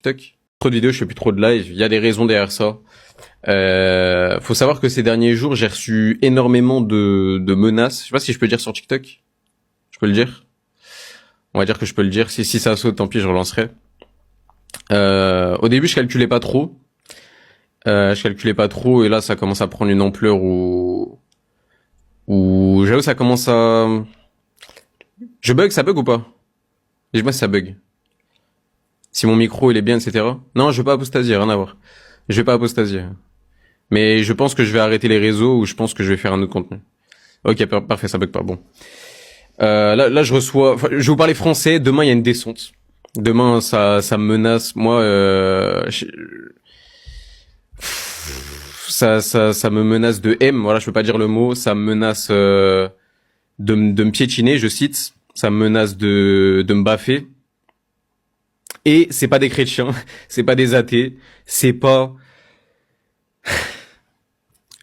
TikTok. Trop de vidéos, je fais plus trop de live. Il y a des raisons derrière ça. Faut savoir que ces derniers jours, j'ai reçu énormément de menaces. Je sais pas si je peux le dire sur TikTok. Je peux le dire? On va dire que je peux le dire. Si ça saute, tant pis, je relancerai. Au début, je calculais pas trop. Et là, ça commence à prendre une ampleur où j'avoue, ça commence à... ça bug ou pas? Dis-moi si ça bug. Si mon micro, il est bien, etc. Non, je vais pas apostasier, rien à voir. Je vais pas apostasier. Mais je pense que je vais arrêter les réseaux ou je pense que je vais faire un autre contenu. Ok, parfait, ça bug pas, bon. Là, je reçois... Enfin, je vais vous parler français, demain, il y a une descente. Demain, ça me menace. Moi, ça me menace de M. Voilà, je peux pas dire le mot. Ça me menace de me piétiner, je cite. Ça me menace de me baffer. Et c'est pas des chrétiens, c'est pas des athées, c'est pas...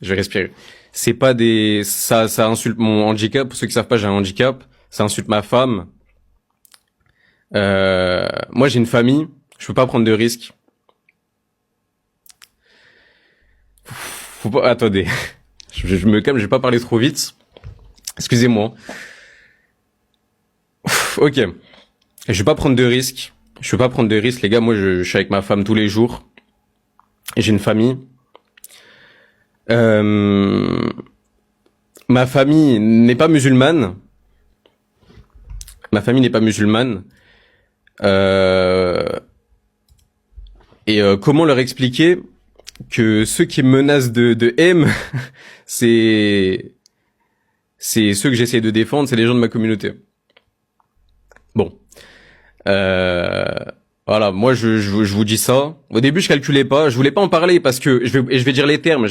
Je vais respirer. C'est pas des... Ça insulte mon handicap. Pour ceux qui savent pas, j'ai un handicap. Ça insulte ma femme. Moi, j'ai une famille. Je peux pas prendre de risques. Faut pas... Attendez. Je me calme, je vais pas parler trop vite. Excusez-moi. Ok. Je vais pas prendre de risques. Je peux pas prendre de risques, les gars. Moi, je suis avec ma femme tous les jours. J'ai une famille. Ma famille n'est pas musulmane. Ma famille n'est pas musulmane. Comment leur expliquer que ceux qui me menacent de M, c'est ceux que j'essaie de défendre, c'est les gens de ma communauté. Bon. Voilà, moi je vous dis ça. Au début, je calculais pas, je voulais pas en parler parce que je vais dire les termes,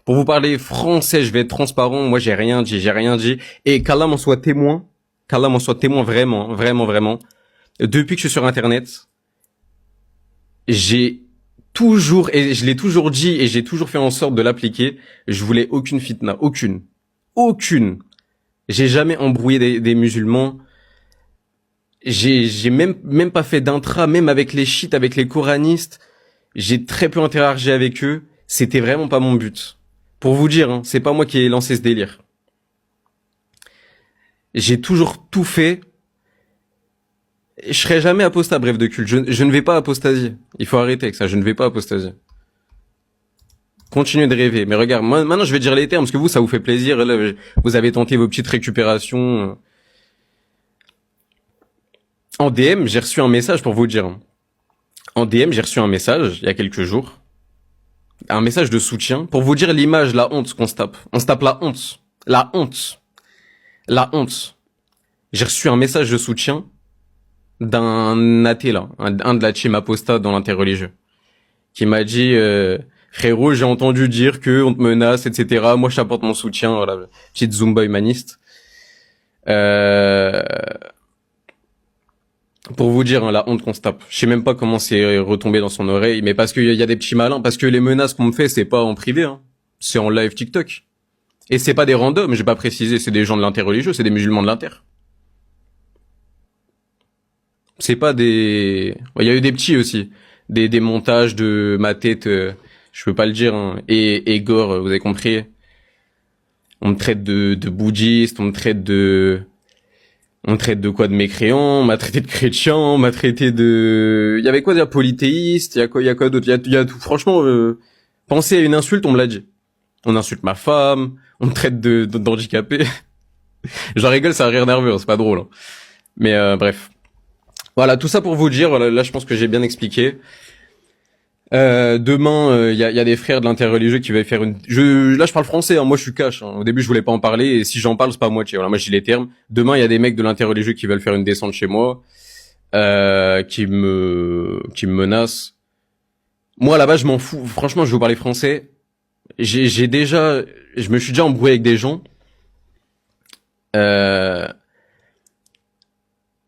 Pour vous parler français, je vais être transparent. Moi, j'ai rien dit. Et qu'Allah m'en soit témoin. Vraiment, vraiment, vraiment. Depuis que je suis sur Internet, j'ai toujours, et je l'ai toujours dit, et j'ai toujours fait en sorte de l'appliquer. Je voulais aucune fitna, aucune. J'ai jamais embrouillé des musulmans. J'ai même pas fait d'intra, même avec les chiites, avec les coranistes. J'ai très peu interagi avec eux. C'était vraiment pas mon but. Pour vous dire, hein, c'est pas moi qui ai lancé ce délire. J'ai toujours tout fait. Je serai jamais apostat, bref de culte. Je ne vais pas apostasier. Il faut arrêter avec ça. Je ne vais pas apostasier. Continuez de rêver. Mais regarde, moi, maintenant je vais dire les termes parce que vous, ça vous fait plaisir. Là, vous avez tenté vos petites récupérations. En DM, j'ai reçu un message pour vous dire. En DM, j'ai reçu un message il y a quelques jours. Un message de soutien pour vous dire l'image, la honte qu'on se tape. On se tape la honte. La honte. La honte. J'ai reçu un message de soutien d'un athée là, un de la team apostat dans l'interreligieux, qui m'a dit frérot, j'ai entendu dire que on te menace, etc. Moi, je t'apporte mon soutien. Voilà, petite Zumba humaniste. Pour vous dire, hein, la honte qu'on se tape. Je sais même pas comment c'est retombé dans son oreille, mais parce qu'il y a des petits malins, parce que les menaces qu'on me fait, c'est pas en privé, hein. C'est en live TikTok. Et c'est pas des randoms, j'ai pas précisé, c'est des gens de l'interreligieux, c'est des musulmans de l'inter. C'est pas des... Il y a eu des petits aussi. Des montages de ma tête, je peux pas le dire, hein. Et gore, vous avez compris. On me traite de bouddhiste, on me traite de quoi, de mécréant, on m'a traité de chrétien, on m'a traité de... Il y avait quoi dire, polythéiste, il y a quoi d'autre, il y a tout. Franchement, penser à une insulte, on me l'a dit. On insulte ma femme, on me traite d'handicapé. J'en rigole, ça a rire nerveux, hein, c'est pas drôle, hein. Mais bref. Voilà, tout ça pour vous dire, là je pense que j'ai bien expliqué. Demain, il y a des frères de l'interreligieux qui veulent faire une... Là, je parle français, hein, moi je suis cash. Hein. Au début, je voulais pas en parler, et si j'en parle, c'est pas à moitié. Voilà, moi je dis les termes. Demain, il y a des mecs de l'interreligieux qui veulent faire une descente chez moi, qui me menacent. Moi, là-bas, je m'en fous. Franchement, je vais vous parler français. Je me suis déjà embrouillé avec des gens.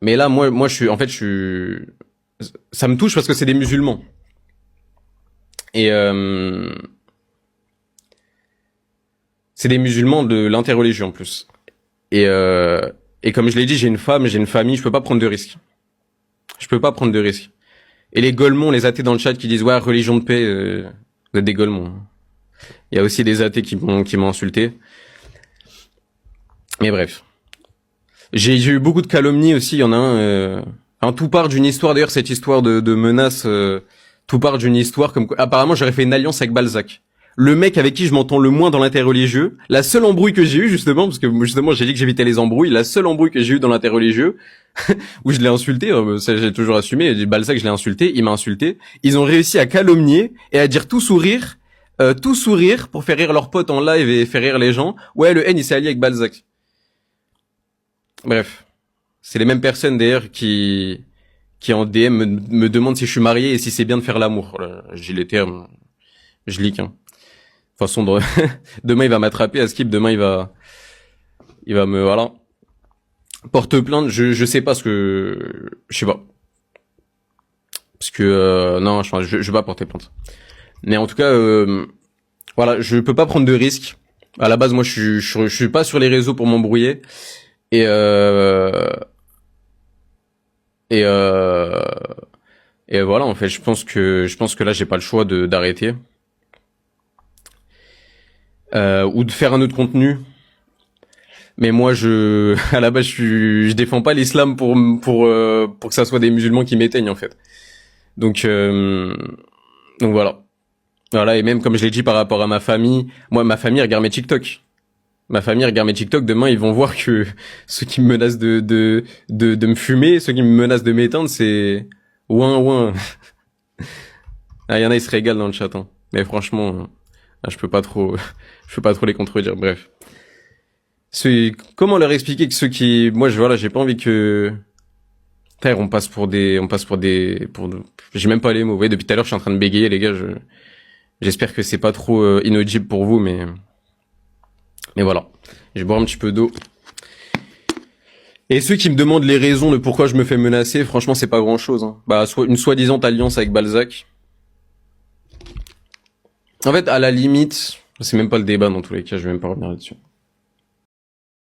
Mais là, moi, ça me touche parce que c'est des musulmans. Et c'est des musulmans de l'interreligion en plus. Et comme je l'ai dit, j'ai une femme, j'ai une famille, je peux pas prendre de risques. Et les Golemons, les athées dans le chat qui disent ouais, religion de paix, vous êtes des Golemons. Il y a aussi des athées qui m'ont insulté. Mais bref. J'ai eu beaucoup de calomnies aussi, il y en a tout part d'une histoire, d'ailleurs cette histoire de menace, tout part d'une histoire comme quoi, apparemment j'aurais fait une alliance avec Balzac. Le mec avec qui je m'entends le moins dans l'interreligieux, la seule embrouille que j'ai eue justement, parce que justement j'ai dit que j'évitais les embrouilles, la seule embrouille que j'ai eue dans l'interreligieux, où je l'ai insulté, ça j'ai toujours assumé, Balzac je l'ai insulté, il m'a insulté, ils ont réussi à calomnier et à dire tout sourire pour faire rire leurs potes en live et faire rire les gens, ouais le N il s'est allié avec Balzac. Bref. C'est les mêmes personnes d'ailleurs qui en DM me demandent si je suis marié et si c'est bien de faire l'amour. Voilà, j'ai les termes, je leak. Hein. De toute façon, demain il va m'attraper à Skip, demain il va me voilà. Porte plainte, je sais pas ce que je sais pas. Parce que non, je vais pas porter plainte. Mais en tout cas voilà, je peux pas prendre de risques. À la base moi je suis pas sur les réseaux pour m'embrouiller et Et voilà, en fait, je pense que là j'ai pas le choix d'arrêter ou de faire un autre contenu. Mais moi à la base je défends pas l'islam pour que ça soit des musulmans qui m'éteignent en fait. Donc voilà. Voilà, et même comme je l'ai dit par rapport à ma famille, moi ma famille regarde mes TikTok. Ma famille regarde mes TikTok, demain ils vont voir que ceux qui me menacent de me fumer, ceux qui me menacent de m'éteindre, c'est ouin. Ah, il y en a, ils se régalent dans le chat, hein. Mais franchement, je peux pas trop les contredire, bref. Comment leur expliquer que ceux qui, moi, j'ai pas envie que, frère, j'ai même pas les mots. Vous voyez, depuis tout à l'heure, je suis en train de bégayer, les gars, j'espère que c'est pas trop inaudible pour vous, mais voilà. Je bois un petit peu d'eau. Et ceux qui me demandent les raisons de pourquoi je me fais menacer, franchement, c'est pas grand chose, hein. Bah, une soi-disant alliance avec Balzac. En fait, à la limite, c'est même pas le débat dans tous les cas, je vais même pas revenir là-dessus.